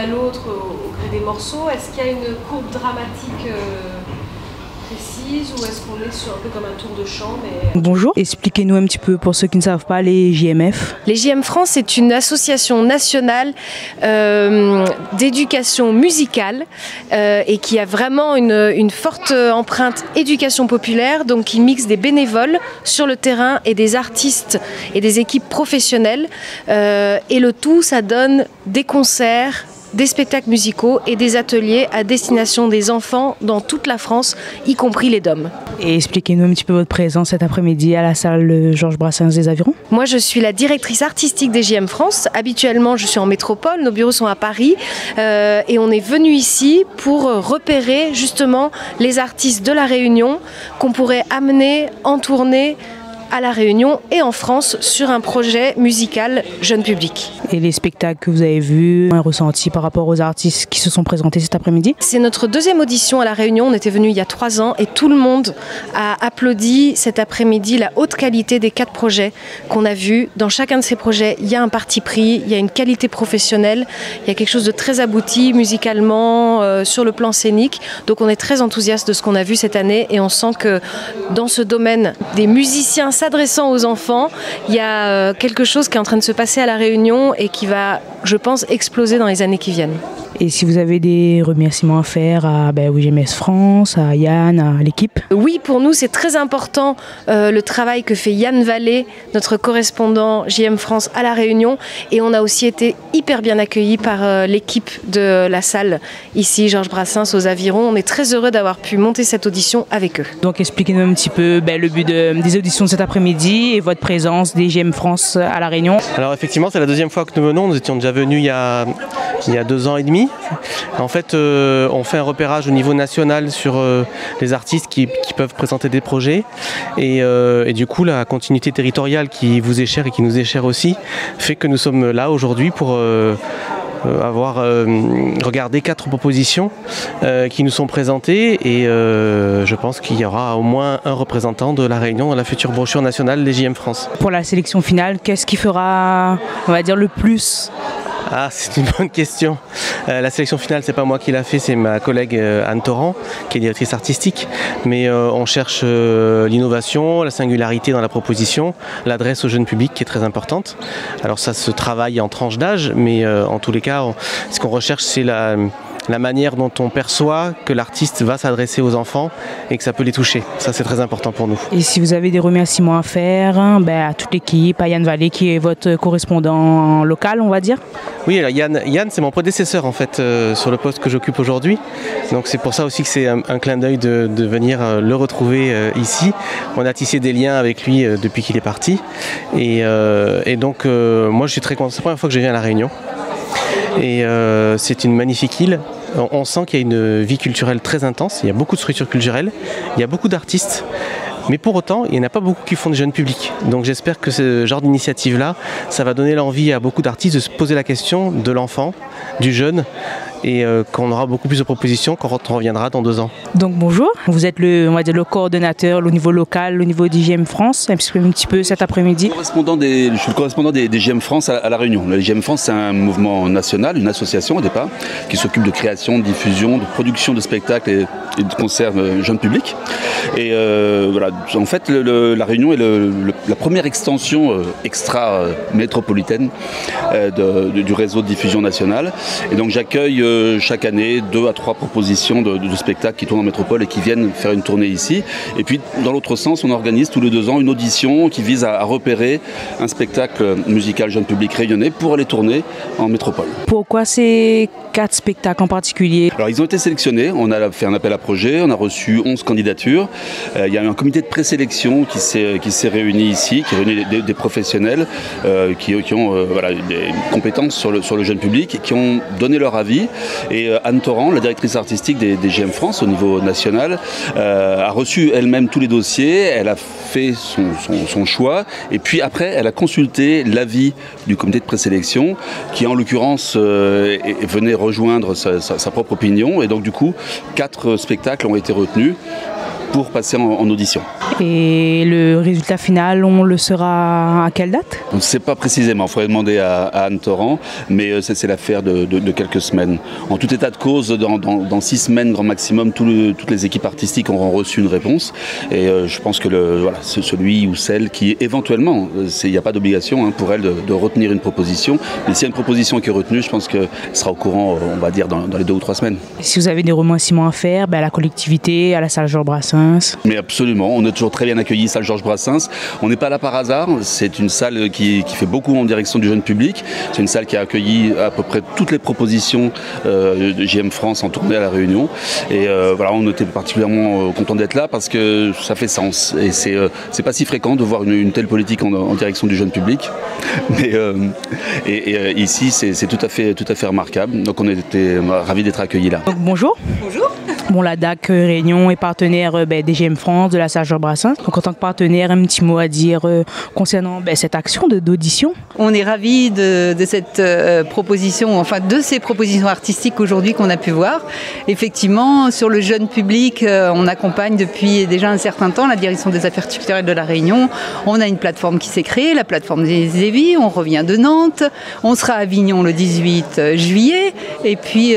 à l'autre au gré des morceaux. Est-ce qu'il y a une courbe dramatique précise ou est-ce qu'on est sur un peu comme un tour de chant Bonjour, expliquez-nous un petit peu pour ceux qui ne savent pas les JMF. Les JM France, c'est une association nationale d'éducation musicale et qui a vraiment une forte empreinte éducation populaire, donc qui mixe des bénévoles sur le terrain et des artistes et des équipes professionnelles. Et le tout, ça donne des concerts, des spectacles musicaux et des ateliers à destination des enfants dans toute la France, y compris les DOM. Et expliquez-nous un petit peu votre présence cet après-midi à la salle Georges Brassens des Avirons. Moi, je suis la directrice artistique des JM France. Habituellement, je suis en métropole, nos bureaux sont à Paris et on est venu ici pour repérer justement les artistes de la Réunion qu'on pourrait amener en tournée à La Réunion et en France sur un projet musical jeune public. Et les spectacles que vous avez vus, un ressenti par rapport aux artistes qui se sont présentés cet après-midi? C'est notre deuxième audition à La Réunion, on était venu il y a 3 ans et tout le monde a applaudi cet après-midi la haute qualité des 4 projets qu'on a vus. Dans chacun de ces projets, il y a un parti pris, il y a une qualité professionnelle, il y a quelque chose de très abouti musicalement, sur le plan scénique. Donc on est très enthousiaste de ce qu'on a vu cette année et on sent que dans ce domaine des musiciens s'adressant aux enfants, il y a quelque chose qui est en train de se passer à La Réunion et qui va, je pense, exploser dans les années qui viennent. Et si vous avez des remerciements à faire à JMF France, à Yann, à l'équipe? Oui, pour nous, c'est très important le travail que fait Yann Vallée, notre correspondant JM France à La Réunion. Et on a aussi été hyper bien accueillis par l'équipe de la salle ici, Georges Brassens, aux Avirons. On est très heureux d'avoir pu monter cette audition avec eux. Donc expliquez-nous un petit peu le but des auditions de cet après-midi et votre présence des JM France à La Réunion. Alors effectivement, c'est la deuxième fois que nous venons. Nous étions déjà venus il y a 2 ans et demi. En fait, on fait un repérage au niveau national sur les artistes qui peuvent présenter des projets. Et du coup, la continuité territoriale qui vous est chère et qui nous est chère aussi fait que nous sommes là aujourd'hui pour avoir regardé 4 propositions qui nous sont présentées et je pense qu'il y aura au moins un représentant de La Réunion dans la future brochure nationale des JM France. Pour la sélection finale, qu'est-ce qui fera, on va dire, le plus? Ah, c'est une bonne question. La sélection finale, c'est pas moi qui l'a fait, c'est ma collègue Anne Torrent, qui est directrice artistique. Mais on cherche l'innovation, la singularité dans la proposition, l'adresse au jeune public qui est très importante. Alors ça se travaille en tranches d'âge, mais en tous les cas, ce qu'on recherche, c'est la manière dont on perçoit que l'artiste va s'adresser aux enfants et que ça peut les toucher. Ça, c'est très important pour nous. Et si vous avez des remerciements à faire à toute l'équipe, à Yann Vallée qui est votre correspondant local, on va dire? Oui, alors Yann c'est mon prédécesseur en fait sur le poste que j'occupe aujourd'hui. Donc c'est pour ça aussi que c'est un clin d'œil de venir le retrouver ici. On a tissé des liens avec lui depuis qu'il est parti. Et donc moi je suis très content. C'est la première fois que je viens à La Réunion. Et c'est une magnifique île. On sent qu'il y a une vie culturelle très intense, il y a beaucoup de structures culturelles, il y a beaucoup d'artistes, mais pour autant, il n'y en a pas beaucoup qui font des jeunes publics. Donc j'espère que ce genre d'initiative-là, ça va donner l'envie à beaucoup d'artistes de se poser la question de l'enfant, du jeune, et qu'on aura beaucoup plus de propositions quand on reviendra dans 2 ans. Donc bonjour, vous êtes on va dire, le coordonnateur au niveau local, au niveau d'IGM France, un petit peu cet après-midi. Je suis le correspondant des GM France à La Réunion. Le GM France, c'est un mouvement national, une association au départ, qui s'occupe de création, de diffusion, de production de spectacles et de concerts jeunes publics. Et voilà, en fait, La Réunion est la première extension extra-métropolitaine du réseau de diffusion nationale. Et donc j'accueille chaque année 2 à 3 propositions de spectacles qui tournent en métropole et qui viennent faire une tournée ici. Et puis dans l'autre sens, on organise tous les 2 ans une audition qui vise à repérer un spectacle musical jeune public réunionnais pour aller tourner en métropole. Pourquoi ces 4 spectacles en particulier? Alors ils ont été sélectionnés, on a fait un appel à projet, on a reçu 11 candidatures. Il y a eu un comité de présélection qui s'est réuni ici, qui réunit des professionnels qui ont des compétences sur le jeune public et qui ont donné leur avis. Et Anne Torrent, la directrice artistique des GM France au niveau national, a reçu elle-même tous les dossiers, elle a fait son choix et puis après elle a consulté l'avis du comité de présélection qui en l'occurrence venait rejoindre sa propre opinion et donc du coup 4 spectacles ont été retenus pour passer en audition. Et le résultat final, on le saura à quelle date? On ne sait pas précisément, il faudrait demander à Anne Torrent, mais c'est l'affaire de quelques semaines. En tout état de cause, dans 6 semaines grand maximum, toutes les équipes artistiques auront reçu une réponse. Et je pense que celui ou celle qui éventuellement, il n'y a pas d'obligation pour elle de retenir une proposition, mais s'il y a une proposition qui est retenue, je pense qu'elle sera au courant, on va dire, dans les 2 ou 3 semaines. Si vous avez des remerciements à faire, à la collectivité, à la salle Georges Brassens? Mais absolument, on est toujours très bien accueillis, salle Georges Brassens. On n'est pas là par hasard, c'est une salle qui fait beaucoup en direction du jeune public. C'est une salle qui a accueilli à peu près toutes les propositions de JM France en tournée à La Réunion. Et voilà, on était particulièrement content d'être là parce que ça fait sens. Et c'est pas si fréquent de voir une telle politique en direction du jeune public. Mais ici, c'est tout à fait remarquable. Donc on était ravis d'être accueillis là. Donc, bonjour. Bonjour. Bon, la DAC Réunion est partenaire des JM France, de la salle Georges Brassens. Donc en tant que partenaire, un petit mot à dire concernant cette action d'audition? On est ravis de cette proposition, enfin de ces propositions artistiques aujourd'hui qu'on a pu voir. Effectivement, sur le jeune public, on accompagne depuis déjà un certain temps la direction des affaires culturelles de La Réunion. On a une plateforme qui s'est créée, la plateforme des Évis. On revient de Nantes. On sera à Avignon le 18 juillet. Et puis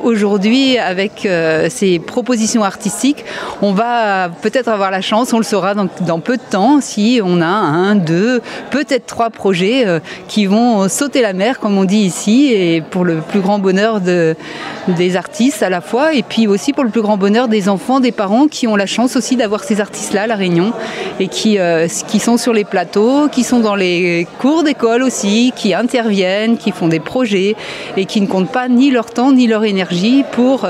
aujourd'hui, avec ces propositions artistiques, on va peut-être avoir la chance, on le saura dans peu de temps, si on a 1, 2, peut-être 3 projets qui vont sauter la mer, comme on dit ici, et pour le plus grand bonheur des artistes à la fois, et puis aussi pour le plus grand bonheur des enfants, des parents qui ont la chance aussi d'avoir ces artistes-là à La Réunion, et qui sont sur les plateaux, qui sont dans les cours d'école aussi, qui interviennent, qui font des projets, et qui ne comptent pas ni leur temps, ni leur énergie pour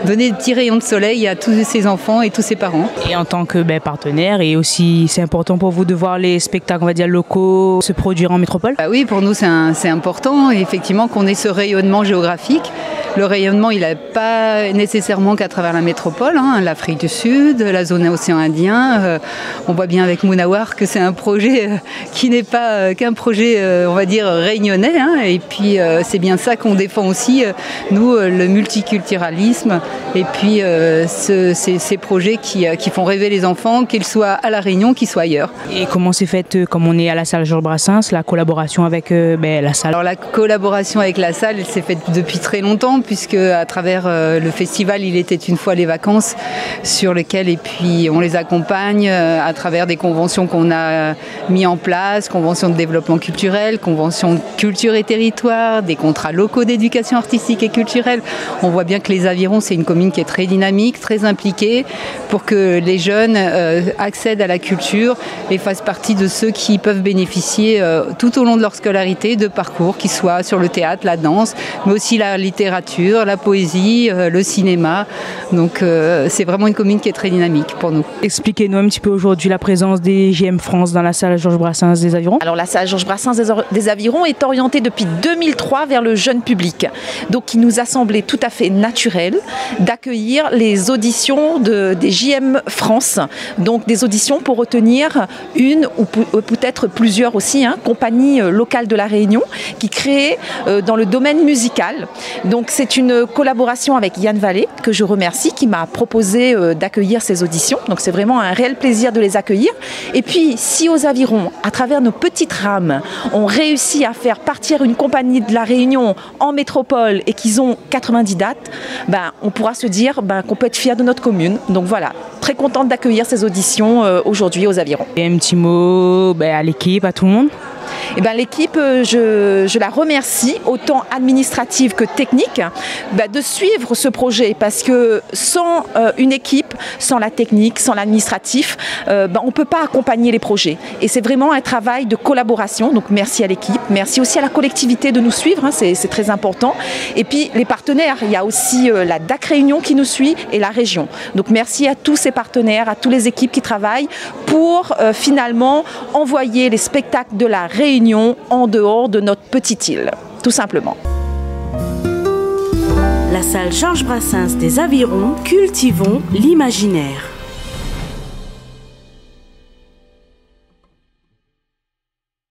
donner des petits rayons de soleil à tous ces enfants et tous ces parents. Et en tant que partenaire, et aussi c'est important pour vous de voir les spectacles, on va dire, locaux se produire en métropole? Oui, pour nous c'est important, effectivement, qu'on ait ce rayonnement géographique. Le rayonnement, il n'est pas nécessairement qu'à travers la métropole, l'Afrique du Sud, la zone océan Indien. On voit bien avec Mounawar que c'est un projet qui n'est pas qu'un projet, on va dire, réunionnais. Et puis c'est bien ça qu'on défend aussi, nous, le multiculturalisme. Et puis ces projets qui font rêver les enfants, qu'ils soient à La Réunion, qu'ils soient ailleurs. Et comment s'est faite, comme on est à la salle Georges Brassens, la collaboration avec la salle? Alors la collaboration avec la salle, elle s'est faite depuis très longtemps, puisque à travers le festival Il était une fois les vacances, sur lequel et puis on les accompagne à travers des conventions qu'on a mis en place, conventions de développement culturel, conventions de culture et territoire, des contrats locaux d'éducation artistique et culturelle. On voit bien que les Avirons, c'est une commune qui est très dynamique, très impliquée, pour que les jeunes accèdent à la culture et fassent partie de ceux qui peuvent bénéficier tout au long de leur scolarité de parcours qui soient sur le théâtre, la danse, mais aussi la littérature, la poésie, le cinéma. Donc c'est vraiment une commune qui est très dynamique pour nous. Expliquez-nous un petit peu aujourd'hui la présence des JM France dans la salle Georges Brassens des Avirons. Alors la salle Georges Brassens des Avirons est orientée depuis 2003 vers le jeune public. Donc il nous a semblé tout à fait naturel d'accueillir les auditions des JM France. Donc des auditions pour retenir une ou peut-être plusieurs aussi, compagnies locales de La Réunion qui créent dans le domaine musical. Donc c'est une collaboration avec Yann Vallée, que je remercie, qui m'a proposé d'accueillir ces auditions. Donc c'est vraiment un réel plaisir de les accueillir. Et puis si aux Avirons, à travers nos petites rames, on réussit à faire partir une compagnie de La Réunion en métropole et qu'ils ont 90 dates, on pourra se dire qu'on peut être fier de notre commune. Donc voilà, très contente d'accueillir ces auditions aujourd'hui aux Avirons. Et un petit mot à l'équipe, à tout le monde? L'équipe, je la remercie, autant administrative que technique, de suivre ce projet, parce que sans une équipe, sans la technique, sans l'administratif, on ne peut pas accompagner les projets. Et c'est vraiment un travail de collaboration, donc merci à l'équipe, merci aussi à la collectivité de nous suivre, c'est très important. Et puis les partenaires, il y a aussi la DAC Réunion qui nous suit et la région. Donc merci à tous ces partenaires, à toutes les équipes qui travaillent pour finalement envoyer les spectacles de la Réunion en dehors de notre petite île, tout simplement. La salle Georges Brassens des Avirons, cultivons l'imaginaire.